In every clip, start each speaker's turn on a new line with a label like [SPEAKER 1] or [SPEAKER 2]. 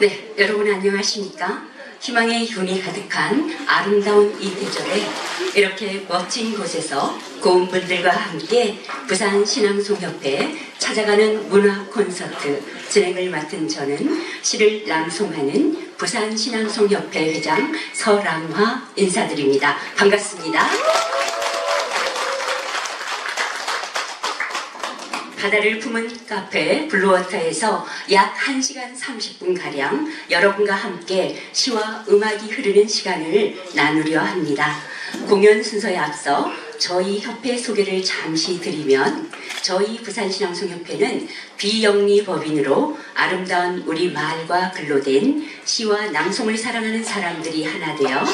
[SPEAKER 1] 네, 여러분 안녕하십니까? 희망의 기운이 가득한 아름다운 이 계절에 이렇게 멋진 곳에서 고운 분들과 함께 부산신앙송협회 찾아가는 문화 콘서트 진행을 맡은 저는 시를 낭송하는 부산신앙송협회 회장 서랑화 인사드립니다. 반갑습니다. 바다를 품은 카페 블루워터에서 약 1시간 30분가량 여러분과 함께 시와 음악이 흐르는 시간을 나누려 합니다. 공연 순서에 앞서 저희 협회 소개를 잠시 드리면 저희 부산신앙송협회는 비영리법인으로 아름다운 우리 말과 글로 된 시와 낭송을 사랑하는 사람들이 하나 되어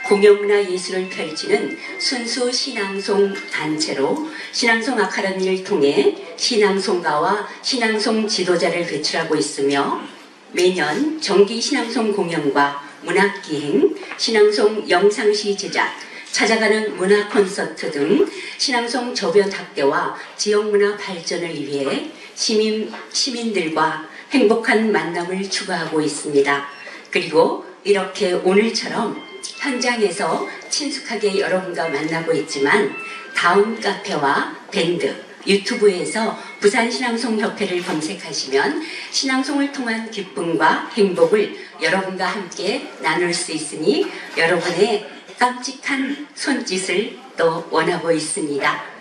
[SPEAKER 1] 공연문화 예술을 펼치는 순수 신앙송 단체로 신앙송 아카데미를 통해 신앙송가와 신앙송 지도자를 배출하고 있으며 매년 정기 신앙송 공연과 문학기행, 신앙송 영상시 제작, 찾아가는 문화 콘서트 등 신앙송 저변 확대와 지역문화 발전을 위해 시민들과 행복한 만남을 추구하고 있습니다. 그리고 이렇게 오늘처럼 현장에서 친숙하게 여러분과 만나고 있지만 다음 카페와 밴드, 유튜브에서 부산신앙송협회를 검색하시면 신앙송을 통한 기쁨과 행복을 여러분과 함께 나눌 수 있으니 여러분의 깜찍한 손짓을 또 원하고 있습니다.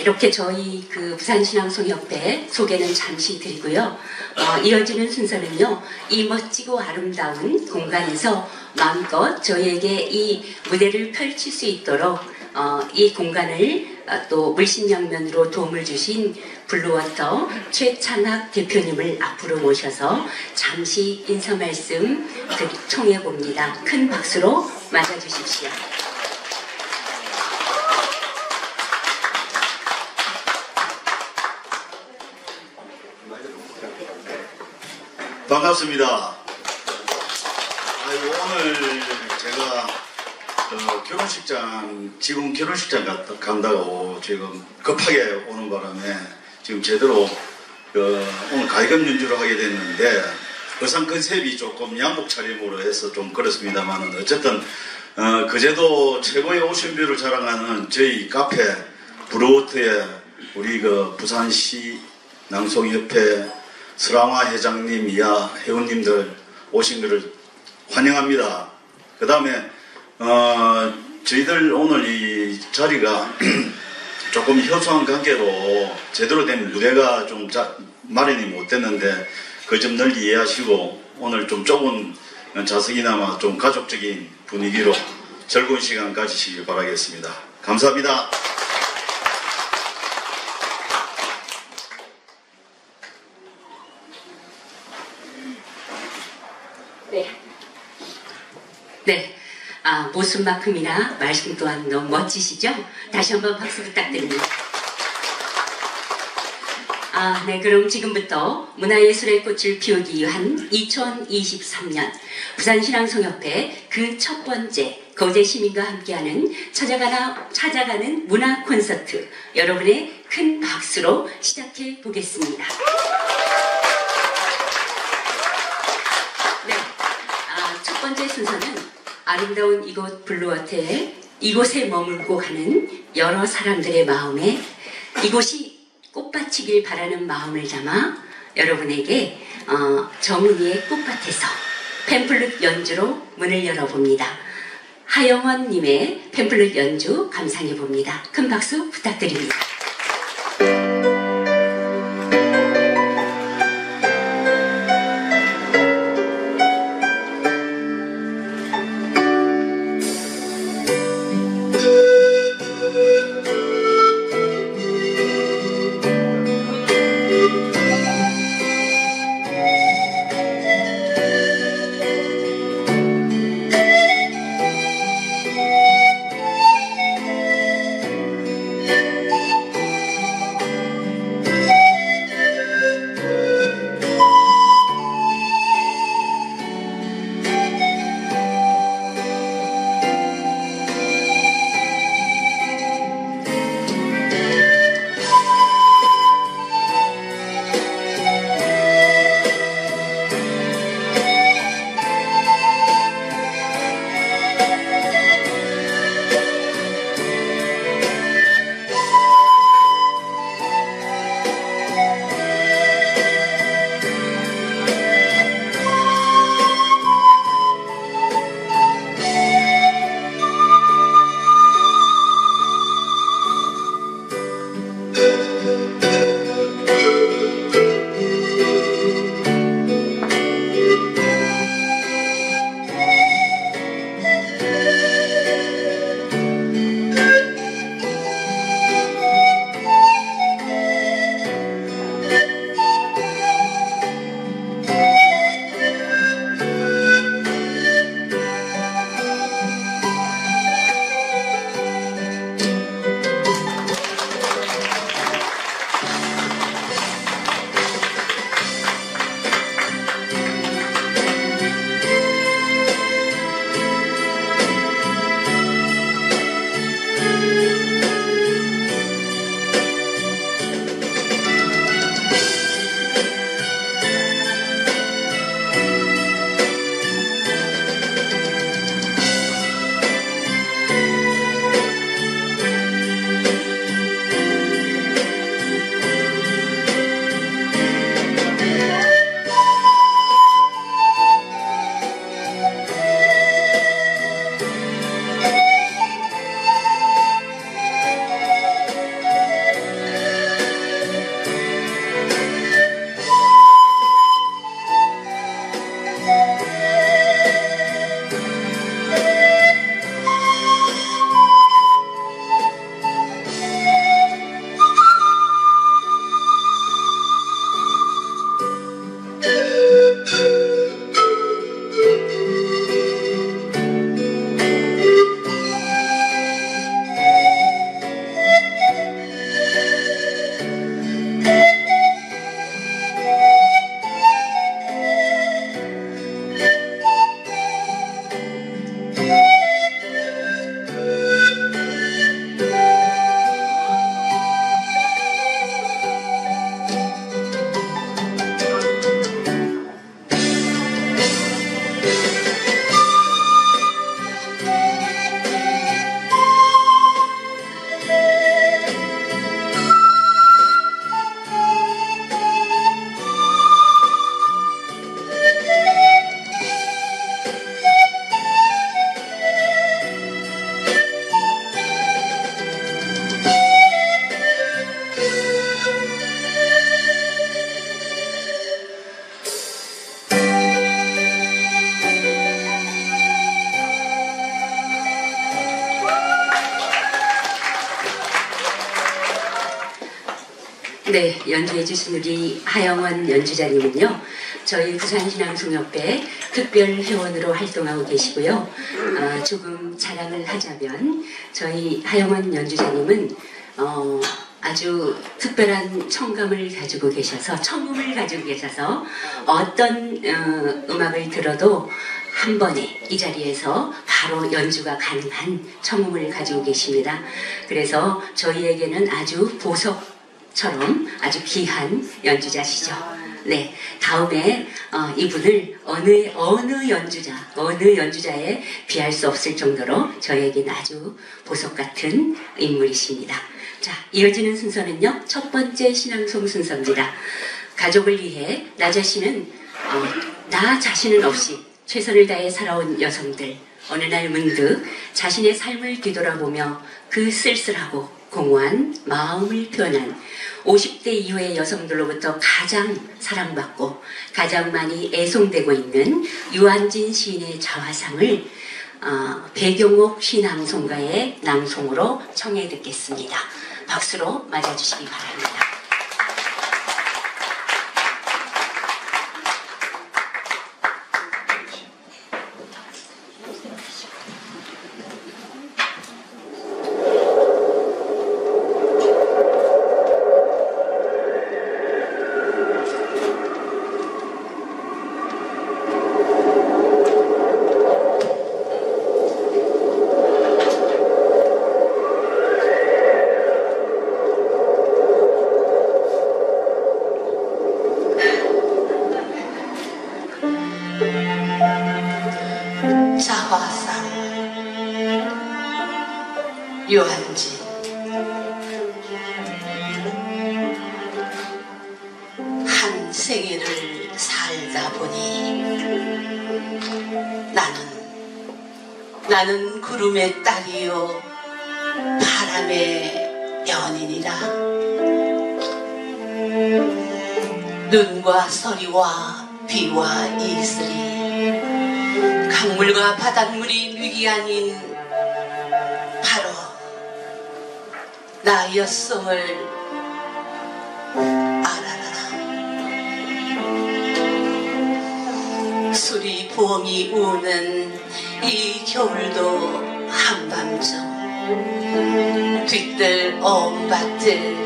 [SPEAKER 1] 이렇게 저희 부산신앙송협회 소개는 잠시 드리고요. 이어지는 순서는요. 이 멋지고 아름다운 공간에서 마음껏 저희에게 이 무대를 펼칠 수 있도록 이 공간을 또 물심양면으로 도움을 주신 블루워터 최찬학 대표님을 앞으로 모셔서 잠시 인사 말씀 청해봅니다. 큰 박수로 맞아주십시오.
[SPEAKER 2] 반갑습니다. 오늘 제가 지금 결혼식장 간다고 지금 급하게 오는 바람에 지금 제대로 오늘 가야금 연주를 하게 됐는데 의상 컨셉이 조금 양복 차림으로 해서 좀 그렇습니다만 어쨌든 그제도 최고의 오션뷰를 자랑하는 저희 카페 브루워터에 우리 부산시 낭송협회 서랑화 회장님 이하 회원님들 오신 것을 환영합니다. 그 다음에 저희들 오늘 이 자리가 조금 협소한 관계로 제대로 된 무대가 좀 마련이 못 됐는데 그 점 늘 이해하시고 오늘 좀 좁은 좌석이나마 좀 가족적인 분위기로 즐거운 시간 가지시길 바라겠습니다. 감사합니다.
[SPEAKER 1] 네. 모습만큼이나 말씀 또한 너무 멋지시죠? 다시 한번 박수 부탁드립니다. 네. 그럼 지금부터 문화예술의 꽃을 피우기 위한 2023년 부산신앙송협회 그 첫 번째 거제 시민과 함께하는 찾아가는 문화 콘서트 여러분의 큰 박수로 시작해 보겠습니다. 네. 첫 번째 순서는 아름다운 이곳 블루워터에 이곳에 머물고 가는 여러 사람들의 마음에 이곳이 꽃밭이길 바라는 마음을 담아 여러분에게 정은이의 꽃밭에서 팸플룻 연주로 문을 열어봅니다. 하영원님의 팸플룻 연주 감상해봅니다. 큰 박수 부탁드립니다. 네, 연주해 주신 우리 하영원 연주자님은요, 저희 부산신앙송협회 특별 회원으로 활동하고 계시고요. 조금 자랑을 하자면 저희 하영원 연주자님은 아주 특별한 청감을 가지고 계셔서, 청음을 가지고 계셔서 어떤 음악을 들어도 한 번에 이 자리에서 바로 연주가 가능한 청음을 가지고 계십니다. 그래서 저희에게는 아주 보석처럼 아주 귀한 연주자시죠. 네, 다음에 이분을 어느 연주자에 비할 수 없을 정도로 저희에게는 아주 보석 같은 인물이십니다. 자, 이어지는 순서는요, 첫 번째 신앙송 순서입니다. 가족을 위해 나 자신은 없이 최선을 다해 살아온 여성들, 어느 날 문득 자신의 삶을 뒤돌아보며 그 쓸쓸하고 공허한 마음을 표현한 50대 이후의 여성들로부터 가장 사랑받고 가장 많이 애송되고 있는 유한진 시인의 자화상을 배경옥 신앙송가의 낭송으로 청해 듣겠습니다. 박수로 맞아주시기 바랍니다.
[SPEAKER 3] 자화상 유한진. 한 생애를 살다 보니 나는 구름의 딸이요 바람의 연인이라. 눈과 서리와 비와 이슬이 강물과 바닷물이 뉘기 아닌 바로 나였음을 알아라. 수리 부엉이 우는 이 겨울도 한밤중 뒤뜰 엄밭을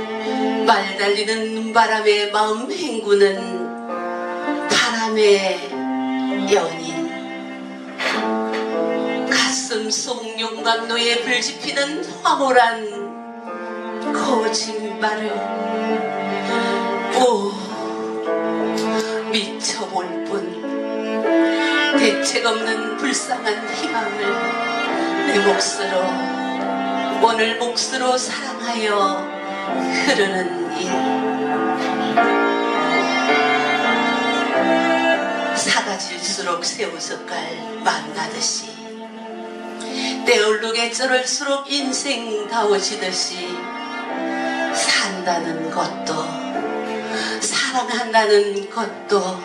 [SPEAKER 3] 말 달리는 눈바람에 마음 헹구는 바람의 연인. 가슴 속 용감로에 불지피는 황홀한 거짓말을 미쳐볼 뿐 대책 없는 불쌍한 희망을 내 몫으로 오늘 몫으로 사랑하여 흐르는 일. 사라질수록 새우젓갈 만나듯이 때울룩에 쩔을수록 인생다워지듯이 산다는 것도 사랑한다는 것도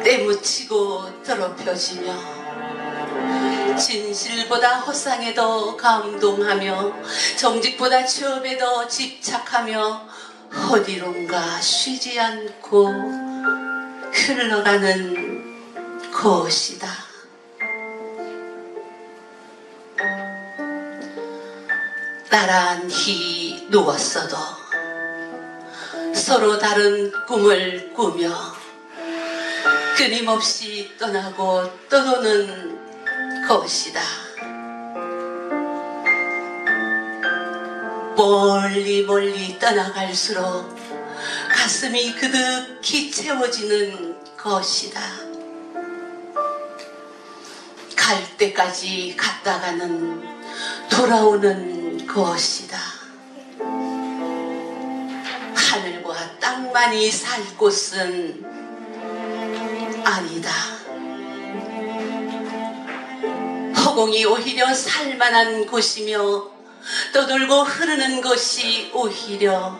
[SPEAKER 3] 때묻히고 더럽혀지며 진실보다 허상에 더 감동하며 정직보다 취업에 더 집착하며 어디론가 쉬지 않고 흘러가는 것이다. 나란히 누웠어도 서로 다른 꿈을 꾸며 끊임없이 떠나고 떠도는 것이다. 멀리 멀리 떠나갈수록 가슴이 그득히 채워지는 것이다. 갈 때까지 갔다가는 돌아오는 것이다. 하늘과 땅만이 살 곳은 아니다. 허공이 오히려 살만한 곳이며 떠돌고 흐르는 것이 오히려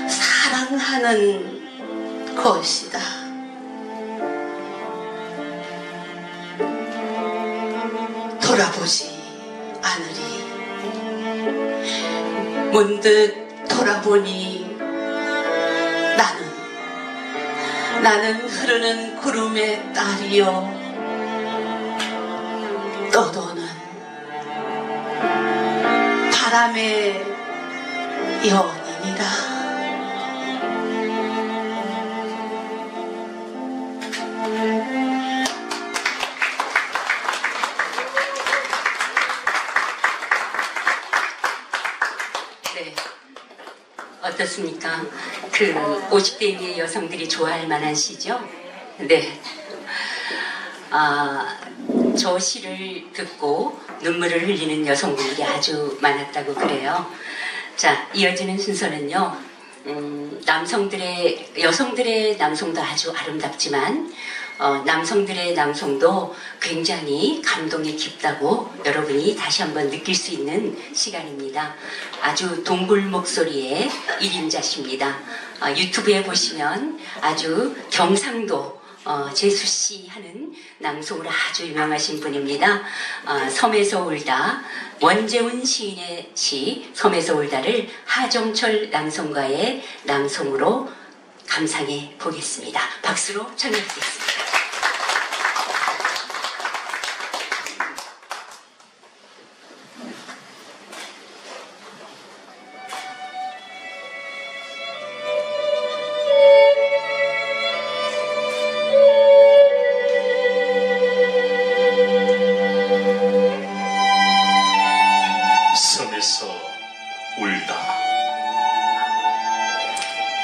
[SPEAKER 3] 사랑하는 것이다. 돌아보지 않으리. 문득 돌아보니 나는 흐르는 구름의 딸이요 너도는 바람의 연인이라.
[SPEAKER 1] 네, 어떻습니까? 그 50대 이후의 여성들이 좋아할 만한 시죠? 네. 저 시를 듣고 눈물을 흘리는 여성분들이 아주 많았다고 그래요. 자, 이어지는 순서는요. 여성들의 낭송도 아주 아름답지만 남성들의 낭송도 굉장히 감동이 깊다고 여러분이 다시 한번 느낄 수 있는 시간입니다. 아주 동굴 목소리의 1인자십니다. 유튜브에 보시면 아주 경상도 제수씨 하는 낭송으로 아주 유명하신 분입니다. 섬에서 울다, 원재훈 시인의 시 섬에서 울다를 하정철 낭송가의 낭송으로 감상해 보겠습니다. 박수로 청해 보겠습니다.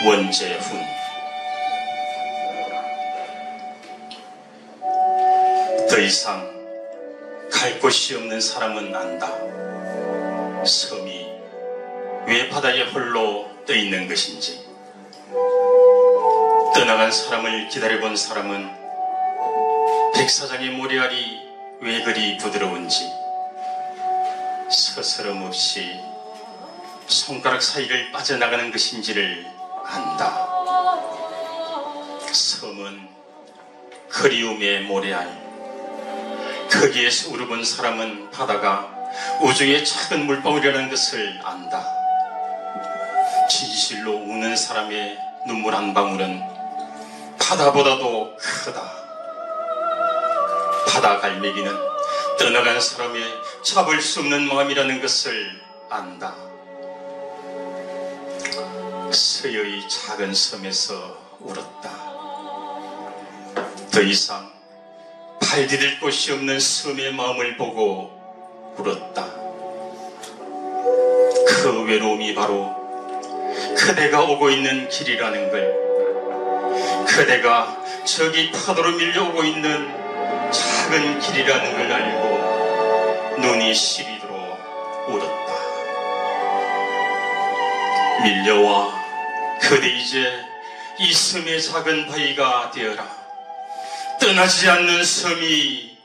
[SPEAKER 4] 원재훈. 더 이상 갈 곳이 없는 사람은 안다. 섬이 왜 바다에 홀로 떠 있는 것인지. 떠나간 사람을 기다려본 사람은 백사장의 모래알이 왜 그리 부드러운지 스스럼 없이 손가락 사이를 빠져나가는 것인지를 안다. 섬은 그리움의 모래알. 거기에서 우러본 사람은 바다가 우주의 작은 물방울이라는 것을 안다. 진실로 우는 사람의 눈물 한 방울은 바다보다도 크다. 바다 갈매기는 떠나간 사람의 잡을 수 없는 마음이라는 것을 안다. 서여의 작은 섬에서 울었다. 더 이상 발 디딜 곳이 없는 섬의 마음을 보고 울었다. 그 외로움이 바로 그대가 오고 있는 길이라는 걸, 그대가 저기 파도로 밀려오고 있는 작은 길이라는 걸 알고 눈이 시리도록 울었다. 밀려와 그대 이제 이 섬의 작은 바위가 되어라. 떠나지 않는 섬이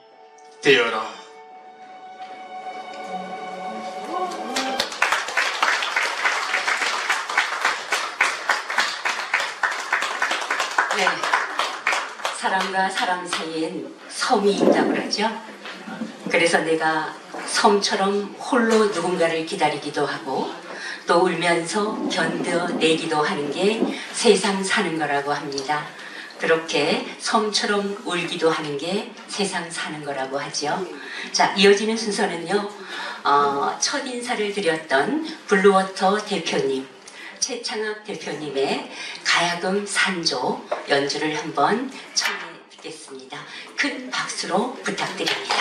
[SPEAKER 4] 되어라.
[SPEAKER 1] 네, 사람과 사람 사이엔 섬이 있다고 그러죠. 그래서 내가 섬처럼 홀로 누군가를 기다리기도 하고 또 울면서 견뎌내기도 하는 게 세상 사는 거라고 합니다. 그렇게 섬처럼 울기도 하는 게 세상 사는 거라고 하죠. 자, 이어지는 순서는요. 첫 인사를 드렸던 블루워터 대표님, 최창학 대표님의 가야금 산조 연주를 한번 청해 듣겠습니다. 큰 박수로 부탁드립니다.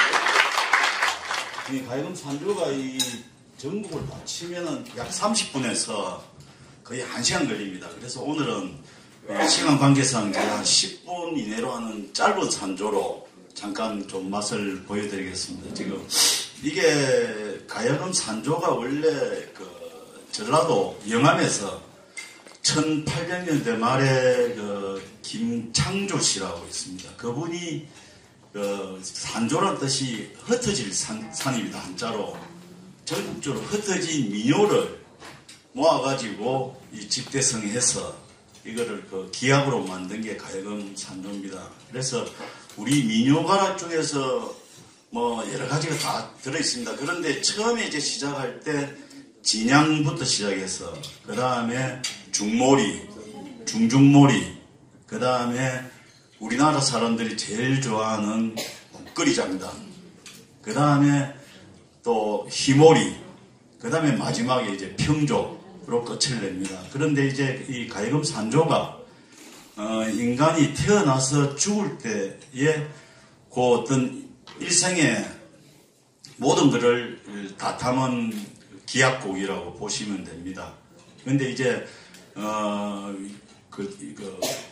[SPEAKER 2] 이 가야금 산조가 이 전국을 다 치면은 약 30분에서 거의 1시간 걸립니다. 그래서 오늘은 시간 관계상 제가 10분 이내로 하는 짧은 산조로 잠깐 좀 맛을 보여드리겠습니다. 지금 이게 가야금 산조가 원래 그 전라도 영암에서 1800년대 말에 그 김창조 씨라고 있습니다. 그분이 그 산조란 뜻이 흩어질 산입니다. 한자로. 전국적으로 흩어진 민요를 모아가지고 이 집대성해서 이거를 그 기악으로 만든 게 가야금 산조입니다. 그래서 우리 민요가락 중에서 뭐 여러 가지가 다 들어있습니다. 그런데 처음에 이제 시작할 때 진양부터 시작해서 그 다음에 중몰이, 중중몰이, 그 다음에 우리나라 사람들이 제일 좋아하는 국거리 장단, 그 다음에 또 희모리, 그 다음에 마지막에 이제 평조로 끝을 냅니다. 그런데 이제 이 가야금 산조가 인간이 태어나서 죽을 때에 그 어떤 일생의 모든 것을 다 담은 기약곡이라고 보시면 됩니다. 그런데 이제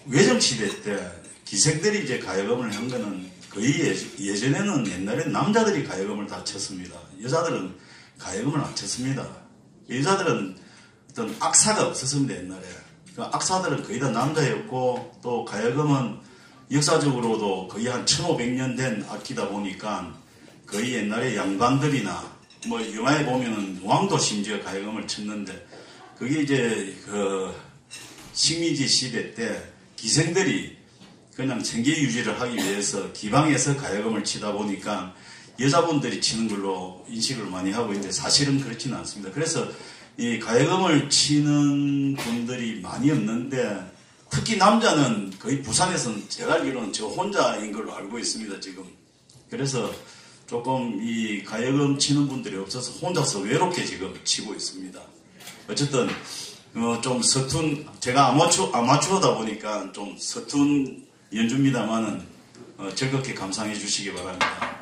[SPEAKER 2] 외정시대 때 기생들이 이제 가야금을 한 거는 거의 예전에는 옛날에 남자들이 가야금을 다 쳤습니다. 여자들은 가야금을 안 쳤습니다. 여자들은 어떤 악사가 없었습니다, 옛날에. 그 악사들은 거의 다 남자였고, 또 가야금은 역사적으로도 거의 한 1500년 된 악기다 보니까 거의 옛날에 양반들이나 뭐 영화에 보면은 왕도 심지어 가야금을 쳤는데, 그게 이제 그 식민지 시대 때 기생들이 그냥 생계 유지를 하기 위해서 기방에서 가야금을 치다 보니까 여자분들이 치는 걸로 인식을 많이 하고 있는데 사실은 그렇지는 않습니다. 그래서 이 가야금을 치는 분들이 많이 없는데, 특히 남자는 거의 부산에서는 제가 알기로는 저 혼자인 걸로 알고 있습니다, 지금. 그래서 조금 이 가야금 치는 분들이 없어서 혼자서 외롭게 지금 치고 있습니다. 어쨌든 좀 서툰, 제가 아마추어다 보니까 좀 서툰 연주입니다만은 즐겁게 감상해 주시기 바랍니다.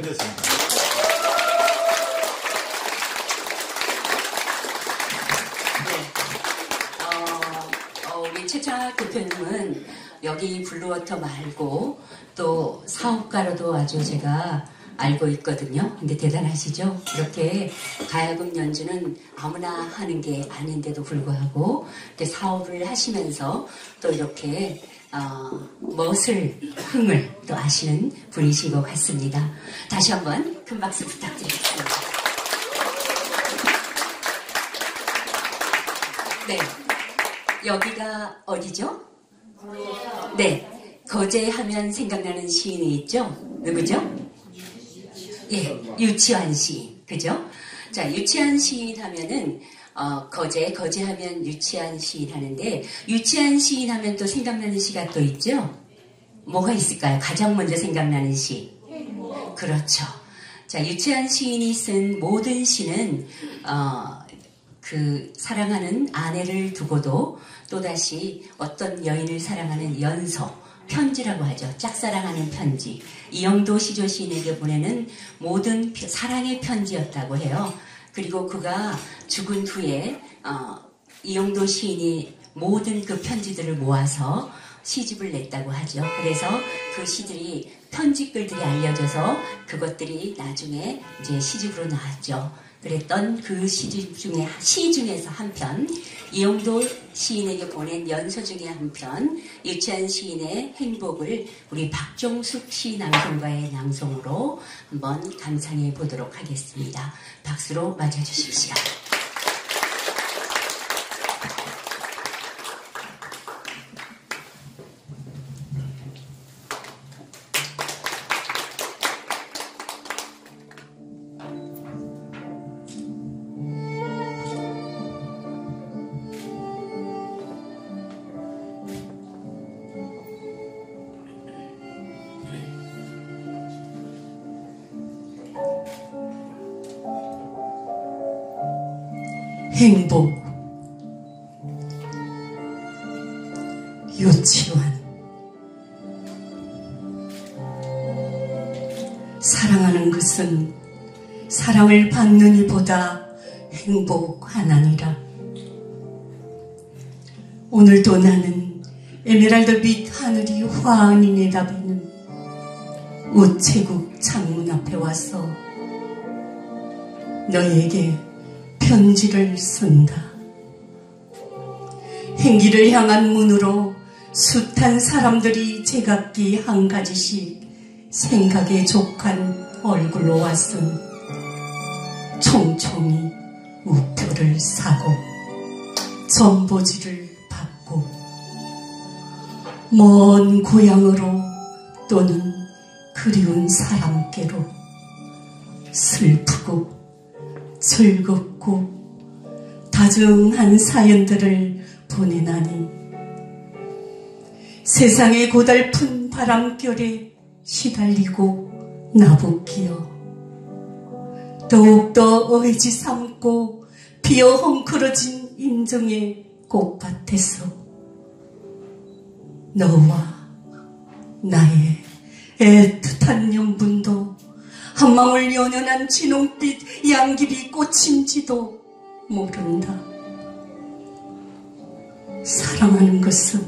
[SPEAKER 5] 드렸습니다.
[SPEAKER 1] 우리 최창학 대표님은 여기 블루워터 말고 또 사업가로도 아주 제가 알고 있거든요. 근데 대단하시죠? 이렇게 가야금 연주는 아무나 하는 게 아닌데도 불구하고 이렇게 사업을 하시면서 또 이렇게 멋을, 흥을 또 아시는 분이신 것 같습니다. 다시 한번 큰 박수 부탁드리겠습니다. 네. 여기가 어디죠? 네. 거제 하면 생각나는 시인이 있죠? 누구죠? 예, 유치환 시인. 그죠? 자, 유치환 시인 하면은, 거제 하면 유치환 시인 하는데, 유치환 시인 하면 또 생각나는 시가 또 있죠? 뭐가 있을까요? 가장 먼저 생각나는 시. 그렇죠. 자, 유치환 시인이 쓴 모든 시는, 그 사랑하는 아내를 두고도 또다시 어떤 여인을 사랑하는 연서, 편지라고 하죠. 짝사랑하는 편지. 이영도 시조 시인에게 보내는 모든 사랑의 편지였다고 해요. 그리고 그가 죽은 후에 이영도 시인이 모든 그 편지들을 모아서 시집을 냈다고 하죠. 그래서 그 시들이 편지글들이 알려져서 그것들이 나중에 이제 시집으로 나왔죠. 그랬던 그 시 중에서 한 편, 이영도 시인에게 보낸 연서 중에 한 편, 유치한 시인의 행복을 우리 박종숙 시 낭송가의 낭송으로 한번 감상해 보도록 하겠습니다. 박수로 맞아주십시오.
[SPEAKER 3] 행복. 유치환. 사랑하는 것은 사랑을 받는 이보다 행복하나니라. 오늘도 나는 에메랄드빛 하늘이 환히 내다보는 우체국 창문 앞에 와서 너에게 편지를 쓴다. 행기를 향한 문으로 숱한 사람들이 제각기 한 가지씩 생각에 족한 얼굴로 왔음 총총히 우표를 사고 전보지를 받고 먼 고향으로 또는 그리운 사람께로 슬프고 즐겁고 다정한 사연들을 보내나니 세상의 고달픈 바람결에 시달리고 나부끼어 더욱더 의지 삼고 비어 헝클어진 인정의 꽃밭에서 너와 나의 애틋한 연분도 한망울 연연한 진홍빛 양귀비 꽃인지도 모른다. 사랑하는 것은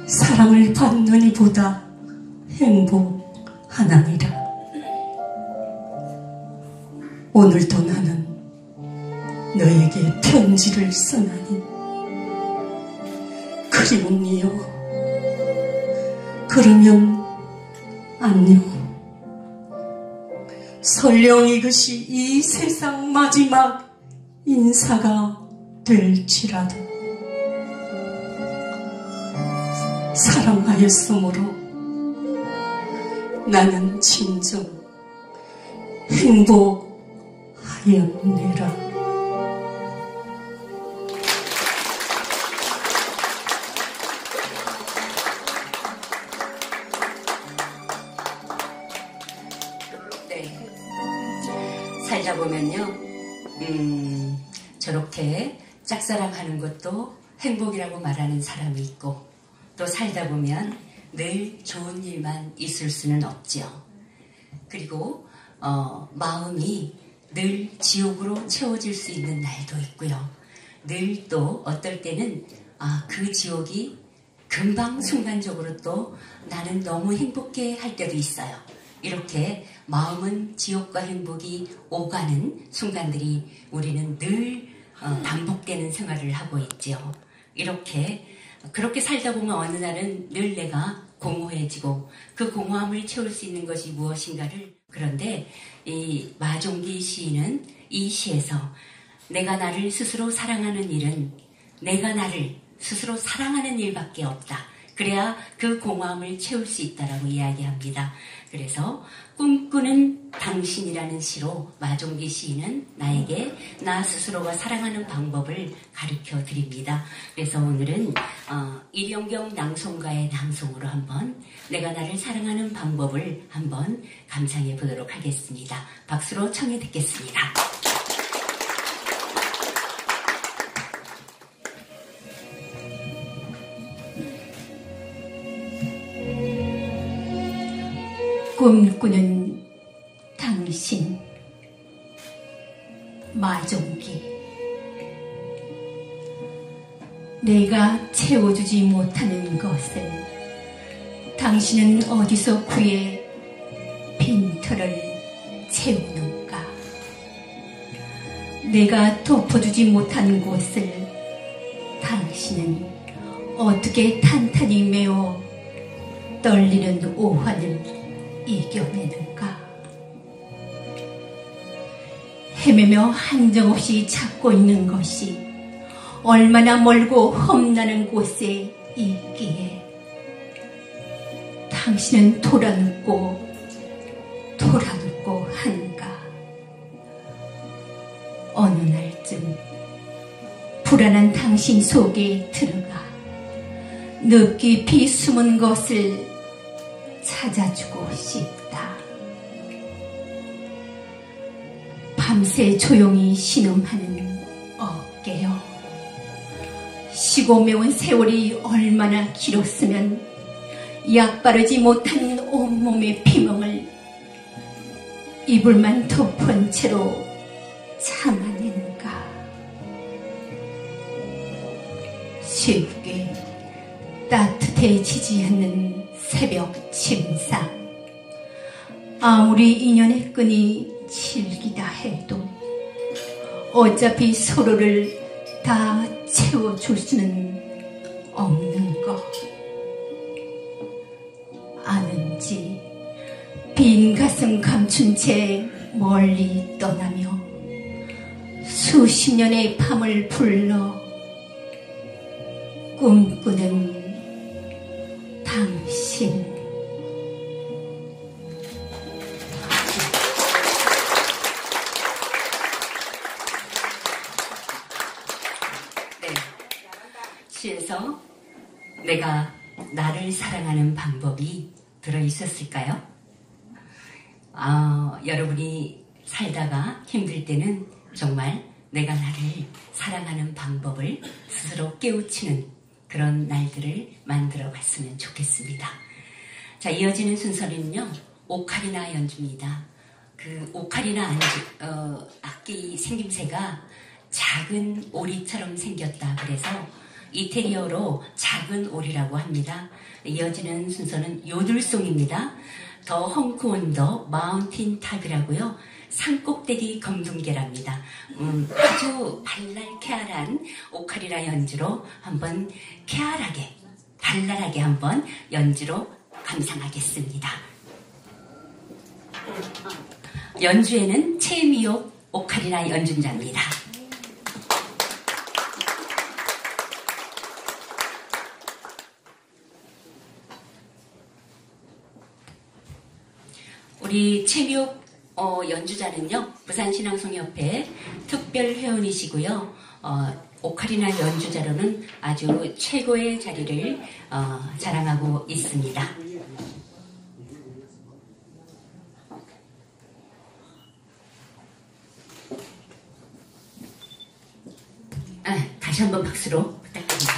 [SPEAKER 3] 사랑을 받는 이보다 행복하나니라. 오늘도 나는 너에게 편지를 쓰나니 그리움이여 그러면 안녕. 설령 이것이 이 세상 마지막 인사가 될지라도 사랑하였으므로 나는 진정 행복하였느라.
[SPEAKER 1] 살다 보면요, 저렇게 짝사랑하는 것도 행복이라고 말하는 사람이 있고, 또 살다 보면 늘 좋은 일만 있을 수는 없죠. 그리고 마음이 늘 지옥으로 채워질 수 있는 날도 있고요. 늘 또 어떨 때는 그 지옥이 금방 순간적으로 또 나는 너무 행복해 할 때도 있어요. 이렇게 마음은 지옥과 행복이 오가는 순간들이 우리는 늘 반복되는 생활을 하고 있죠. 그렇게 살다 보면 어느 날은 늘 내가 공허해지고 그 공허함을 채울 수 있는 것이 무엇인가를, 그런데 이 마종기 시인은 이 시에서 내가 나를 스스로 사랑하는 일은 내가 나를 스스로 사랑하는 일밖에 없다. 그래야 그 공허함을 채울 수 있다라고 이야기합니다. 그래서 꿈꾸는 당신이라는 시로 마종기 시인은 나에게 나 스스로가 사랑하는 방법을 가르쳐 드립니다. 그래서 오늘은 일영경 낭송가의 낭송으로 한번 내가 나를 사랑하는 방법을 한번 감상해 보도록 하겠습니다. 박수로 청해 듣겠습니다.
[SPEAKER 3] 꿈꾸는 당신, 마종기. 내가 채워주지 못하는 것을 당신은 어디서 구해 빈털을 채우는가? 내가 덮어주지 못한 곳을 당신은 어떻게 탄탄히 메워 떨리는 오한을 이겨내는가? 헤매며 한정없이 찾고 있는 것이 얼마나 멀고 험나는 곳에 있기에 당신은 돌아눕고 한가? 어느 날쯤 불안한 당신 속에 들어가 늪깊이 숨은 것을 찾아주고 싶다. 밤새 조용히 신음하는 어깨여, 쉬고 매운 세월이 얼마나 길었으면 약 바르지 못한 온몸의 피멍을 이불만 덮은 채로 참아낸가? 쉽게 따뜻해지지 않는 새벽 침상. 아무리 인연의 끈이 질기다 해도 어차피 서로를 다 채워줄 수는 없는 것 아는지 빈 가슴 감춘 채 멀리 떠나며 수십 년의 밤을 불러 꿈꾸는 당신.
[SPEAKER 1] 네, 시에서 내가 나를 사랑하는 방법이 들어있었을까요? 여러분이 살다가 힘들 때는 정말 내가 나를 사랑하는 방법을 스스로 깨우치는 그런 날들을 만들어 봤으면 좋겠습니다. 자, 이어지는 순서는요, 오카리나 연주입니다. 그 오카리나 악기 생김새가 작은 오리처럼 생겼다 그래서 이태리어로 작은 오리라고 합니다. 이어지는 순서는 요들송입니다. 더 헝크온더 마운틴 탑이라고요. 산꼭대기 검둥개랍니다. 아주 발랄케알한 오카리나 연주로 한번 케알하게, 발랄하게 한번 연주로 감상하겠습니다. 연주에는 최미옥 오카리나 연주자입니다. 우리 최미옥 연주자는요, 부산신앙송협회 특별회원이시고요. 오카리나 연주자로는 아주 최고의 자리를 자랑하고 있습니다. 다시 한번 박수로 부탁드립니다.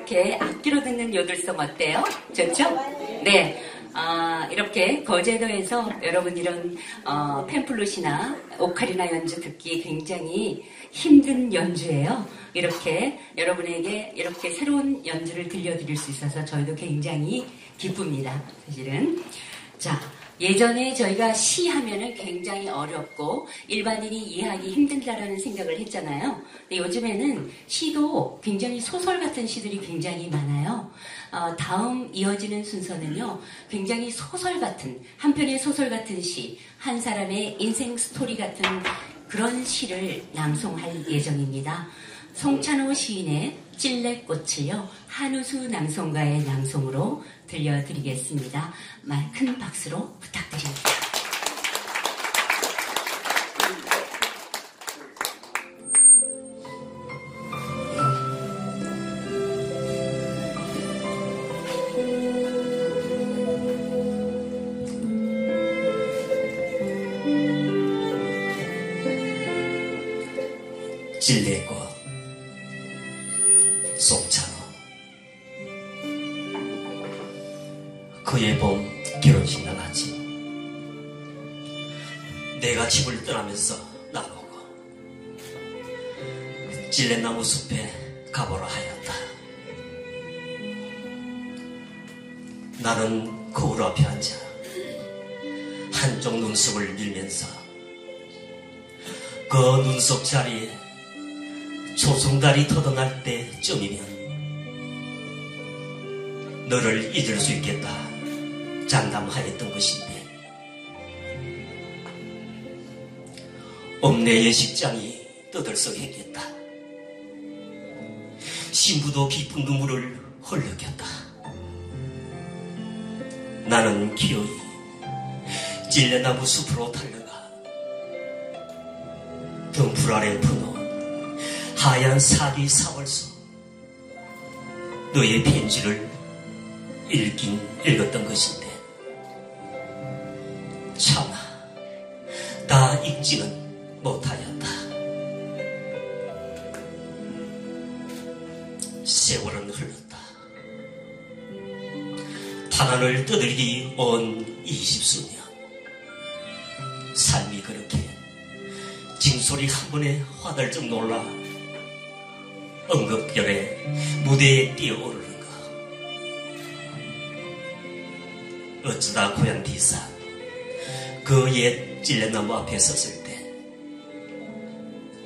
[SPEAKER 1] 이렇게 악기로 듣는 요들송 어때요? 좋죠? 네. 이렇게 거제도에서 여러분 이런 팸플룻이나 오카리나 연주 듣기 굉장히 힘든 연주예요. 이렇게 여러분에게 이렇게 새로운 연주를 들려드릴 수 있어서 저희도 굉장히 기쁩니다. 사실은. 자, 예전에 저희가 시 하면은 굉장히 어렵고 일반인이 이해하기 힘든다라는 생각을 했잖아요. 근데 요즘에는 시도 굉장히 소설 같은 시들이 굉장히 많아요. 다음 이어지는 순서는요, 굉장히 소설 같은, 한 편의 소설 같은 시, 한 사람의 인생 스토리 같은 그런 시를 낭송할 예정입니다. 송찬호 시인의 찔레꽃을요, 한우수 낭송가의 낭송으로 들려드리겠습니다. 큰 박수로 부탁드립니다.
[SPEAKER 5] 찔레꽃 송찬호. 그의 봄 결혼식 날 아침, 내가 집을 떠나면서 나보고 찔레나무 숲에 가보라 하였다. 나는 거울 앞에 앉아 한쪽 눈썹을 밀면서 그 눈썹 자리에 초승달이 터져날 때쯤이면 너를 잊을 수 있겠다 장담하였던 것인데, 읍내 예식장이 떠들썩했겠다. 신부도 깊은 눈물을 흘렸겠다. 나는 기어이 찔레나무 숲으로 달려가 등불 아래 부놓은 하얀 사기 사월서 너의 편지를 읽긴 읽었던 것인데, 참아 다 읽지는 못하였다. 세월은 흘렀다. 탄환을 떠들기 온 20수년. 삶이 그렇게 징소리 한 번에 화들짝 놀라 응급결에 무대에 뛰어오르는 것. 어쩌다 고향 뒤산 그 옛 찔레나무 앞에 섰을 때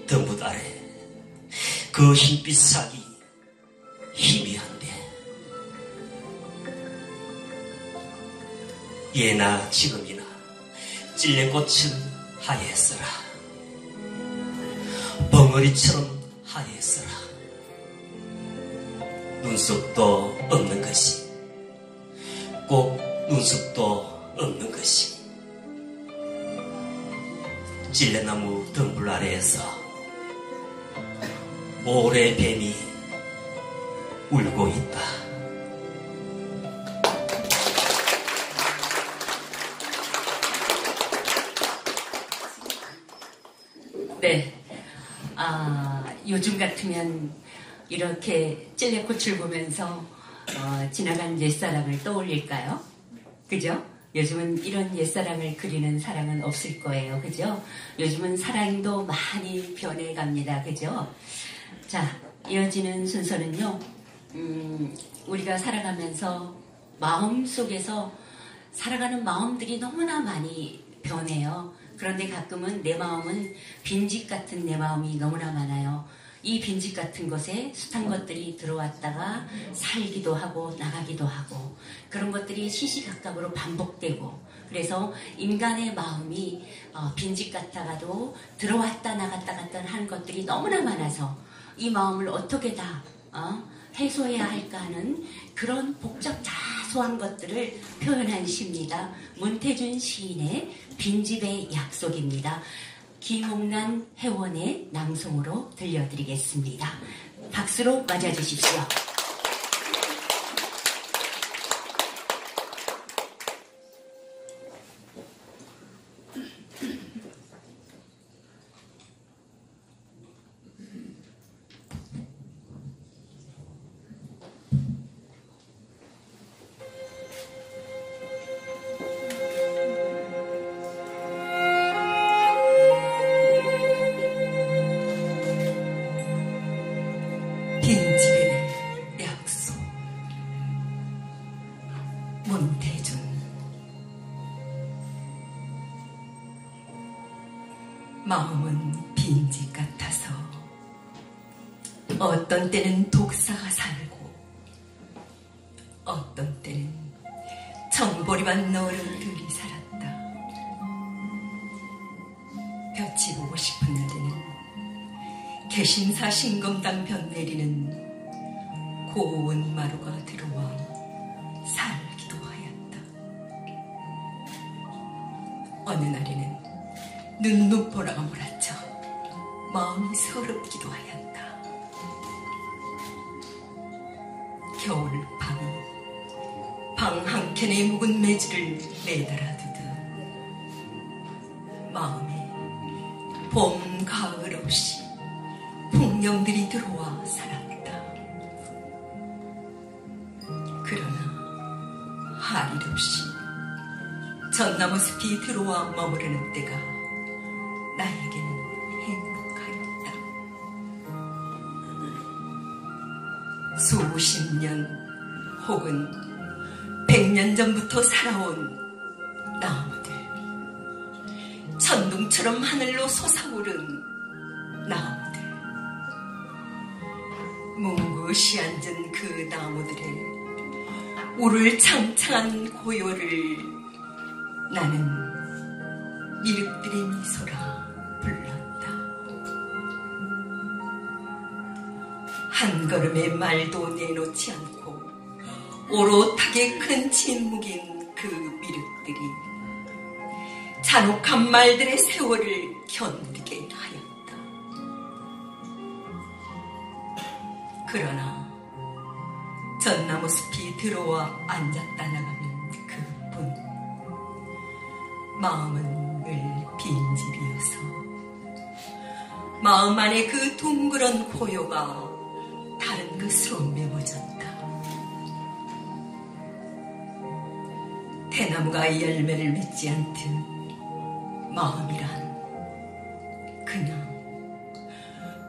[SPEAKER 5] 덤붓 아래 그 흰빛 삭이 희미한데, 예나 지금이나 찔레꽃은 하얘서라. 벙어리처럼 하얘서라. 눈썹도 없는 것이, 꼭 눈썹도 없는 것이 찔레나무 덩굴 아래에서 모래 뱀이 울고 있다.
[SPEAKER 1] 네. 요즘 같으면 이렇게 찔레꽃을 보면서 지나간 옛사랑을 떠올릴까요? 그죠? 요즘은 이런 옛사랑을 그리는 사랑은 없을 거예요. 그죠? 요즘은 사랑도 많이 변해갑니다. 그죠? 자, 이어지는 순서는요, 우리가 살아가면서 마음속에서 살아가는 마음들이 너무나 많이 변해요. 그런데 가끔은 내 마음은 빈집 같은 내 마음이 너무나 많아요. 이 빈집 같은 것에 숱한 것들이 들어왔다가 살기도 하고 나가기도 하고, 그런 것들이 시시각각으로 반복되고, 그래서 인간의 마음이 빈집 같다가도 들어왔다 나갔다 갔다 하는 것들이 너무나 많아서 이 마음을 어떻게 다 해소해야 할까 하는 그런 복잡 자소한 것들을 표현한 시입니다. 문태준 시인의 빈집의 약속입니다. 김홍란 회원의 낭송으로 들려드리겠습니다. 박수로 맞아주십시오.
[SPEAKER 3] 문태준. 마음은 빈집 같아서 어떤 때는 독사가 살고 어떤 때는 정보리반 어른들이 살았다. 볕이 보고 싶은 날에는 개심사 신검당 볕 내리는 고운 마루가 들어와 살기도 하였다. 어느 날에는 눈누보라가 몰아쳐 마음이 서럽기도 하였다. 겨울밤이 방 한켠에 묵은 매주를 매달아 두듯 마음에 봄, 가을 없이 풍령들이 들어와 살았다. 그러나 할 일 없이 전나무 숲이 들어와 머무르는 때가 나에게는 행복하였다. 수십 년 혹은 100년 전부터 살아온 나무들, 천둥처럼 하늘로 솟아오른 나무들, 뭉긋이 앉은 그 나무들의 우를 창창한 고요를 나는 미륵들의 미소라 불렀다. 한 걸음의 말도 내놓지 않고 오롯하게 큰 침묵인 그 미륵들이 잔혹한 말들의 세월을 견디게 하였다. 그러나 전나무 숲이 들어와 앉았다 나가는 그뿐 마음은 늘 빈집이어서 마음 안에 그 둥그런 고요가 다른 것으로 메워졌다. 대나무가 열매를 맺지 않듯 마음이란 그냥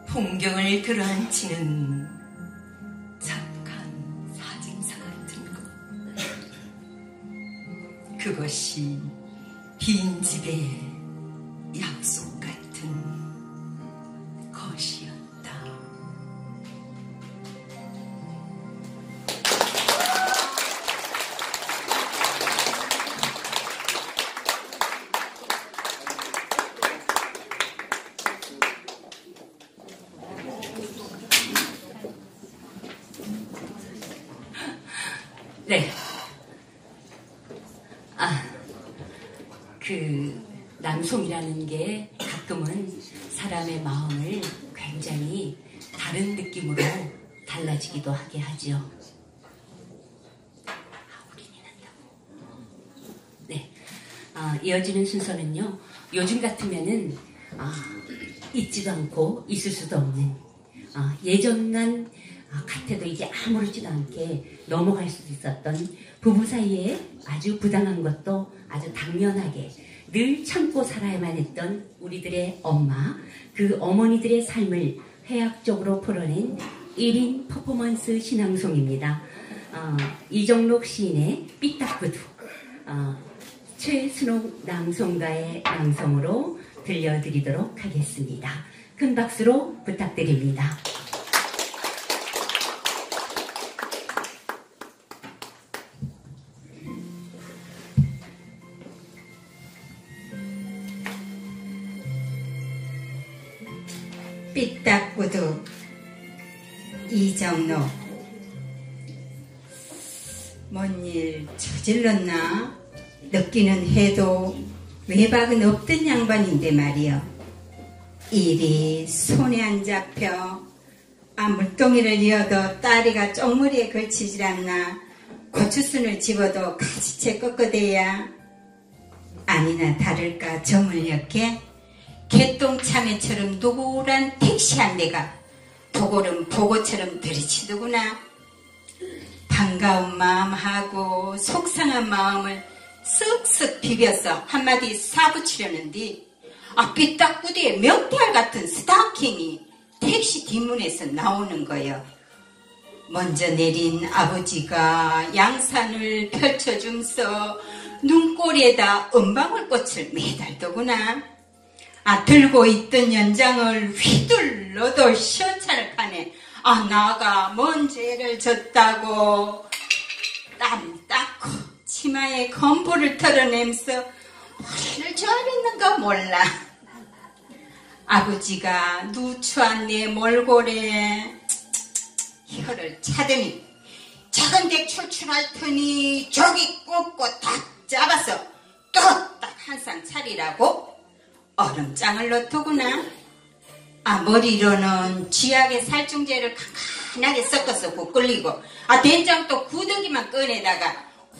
[SPEAKER 3] 풍경을 들어앉히는 착한 사진사 같은 것. 그것이 빈집의 약속 같은 것이었다.
[SPEAKER 1] 네. 낭송이라는 게 가끔은 사람의 마음을 굉장히 다른 느낌으로 달라지기도 하게 하죠. 네. 이어지는 순서는요, 요즘 같으면은, 있지도 않고 있을 수도 없는, 예전난 같아도 이제 아무렇지도 않게 넘어갈 수도 있었던 부부 사이에 아주 부당한 것도 아주 당연하게 늘 참고 살아야만 했던 우리들의 엄마, 그 어머니들의 삶을 회학적으로 풀어낸 1인 퍼포먼스 신앙송입니다. 이정록 시인의 삐딱구두, 최순옥 낭송가의 낭송으로 들려드리도록 하겠습니다. 큰 박수로 부탁드립니다.
[SPEAKER 6] 삐딱구두 이정록. 뭔 일 저질렀나 느끼는 해도 외박은 없던 양반인데 말이여. 일이 손에 안 잡혀. 물동이를 이어도 다리가 쪽머리에 걸치질 않나. 고추순을 집어도 가지채 꺾어대야. 아니나 다를까 점을 엮게 개똥참외처럼 누구란 택시 한 대가 보고름 보고처럼 들이치더구나. 반가운 마음하고 속상한 마음을 쓱쓱 비벼서 한마디 사붙이려는디 삐딱구두에 명태알 같은 스타킹이 택시 뒷문에서 나오는 거요. 먼저 내린 아버지가 양산을 펼쳐주면서 눈꼬리에다 은방울꽃을 매달더구나. 들고 있던 연장을 휘둘러도 시원찮을 판에 나가 뭔 죄를 졌다고 땀 닦고 치마에 건포를 털어내면서 뭘 좋아했는가 몰라. 아버지가 누추한 내 몰골에 혀를 차더니 작은데 출출할 터니 저기 꽂고 딱 잡아서 또 딱 한 쌍 차리라고 얼음장을 넣더구나. 머리로는 쥐약의 살충제를 간간하게 섞어서 끓이고 된장도 구더기만 꺼내다가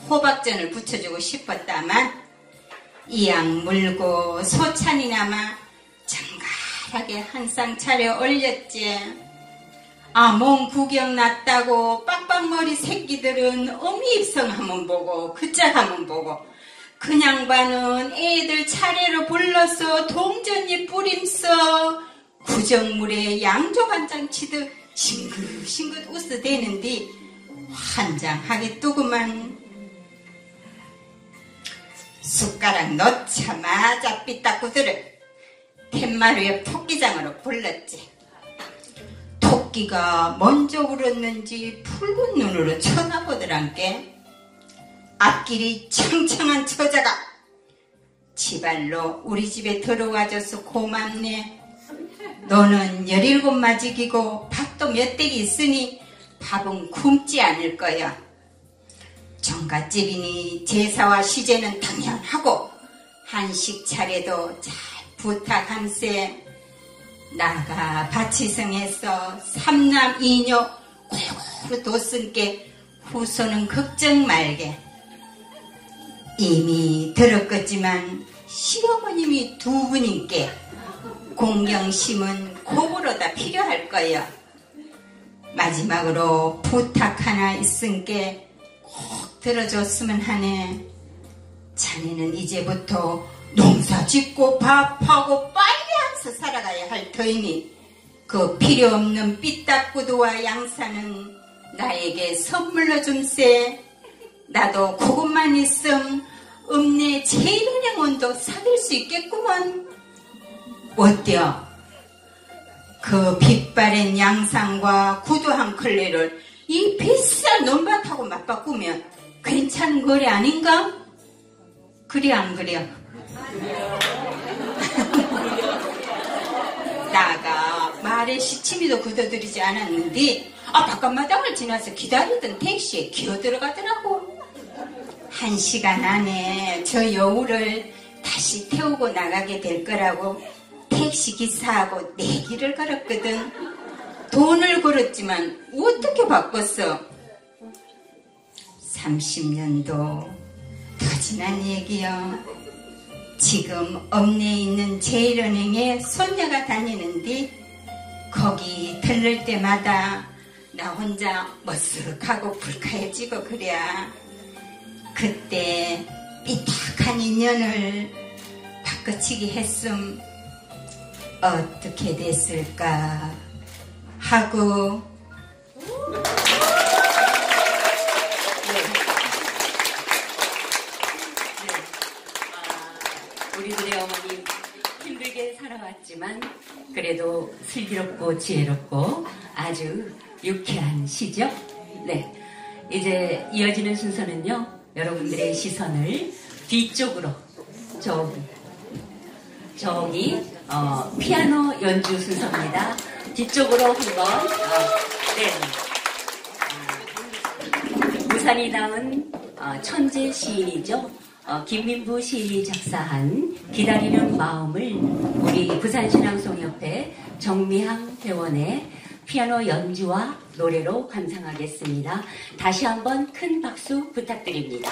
[SPEAKER 6] 호박전을 부쳐주고 싶었다만 이약 물고 소찬이나마 정갈하게 한 쌍 차려 올렸지. 몸 구경 났다고 빡빡머리 새끼들은 어미입성 한번 보고 그짝 한번 보고 그냥 반은 애들 차례로 불러서 동전잎 뿌림서 구정물에 양조 간장 치듯 싱긋싱긋 웃어대는디 환장하겠더구만. 숟가락 넣자마자 삐딱구들을 팻마루 옆 토끼장으로 불렀지. 토끼가 먼저 울었는지 붉은 눈으로 쳐다보더란께. 앞길이 청청한 처자가 지발로 우리 집에 들어와줘서 고맙네. 너는 17마지기고 밥도 몇 댁이 있으니 밥은 굶지 않을 거야. 정갓집이니 제사와 시제는 당연하고 한식 차례도 잘 부탁한세. 나가 바치성에서 3남 2녀 골고루 뒀은께 후손은 걱정 말게. 이미 들었겠지만 시어머님이 2분인께 공경심은 고부로다 필요할 거야. 마지막으로 부탁 하나 있은께 꼭 들어줬으면 하네. 자네는 이제부터 농사 짓고 밥하고 빨리 하면서 살아가야 할 터이니 그 필요 없는 삐딱구두와 양산은 나에게 선물로 줌세. 나도 그것만 있음 읍내 제일은행원도 사귈 수 있겠구먼. 어때요? 그 빛바랜 양상과 구두 한 컬레를 이 비싼 논밭하고 맞바꾸면 괜찮은 거래 아닌가? 그래 안 그래? 나가 말에 시치미도 굳어들이지 않았는데 바깥마당을 지나서 기다리던 택시에 기어들어가더라고. 1시간 안에 저 여우를 다시 태우고 나가게 될 거라고 택시기사하고 내기를 걸었거든. 돈을 걸었지만 어떻게 바꿨어? 30년도 더 지난 얘기요. 지금 읍내에 있는 제일은행에 손녀가 다니는데 거기 들를 때마다 나 혼자 머쓱하고 불쾌해지고 그래야. 그때 삐딱한 인연을 바꿔치기 했음 어떻게 됐을까 하고.
[SPEAKER 1] 우리들의 어머님 힘들게 살아왔지만 그래도 슬기롭고 지혜롭고 아주 유쾌한 시죠. 네, 이제 이어지는 순서는요, 여러분들의 시선을 뒤쪽으로 저기 피아노 연주 순서입니다. 뒤쪽으로 한번. 부산이 낳은 천재 시인이죠. 김민부 시인이 작사한 기다리는 마음을 우리 부산신앙송협회 정미향 회원의 피아노 연주와 노래로 감상하겠습니다. 다시 한번 큰 박수 부탁드립니다.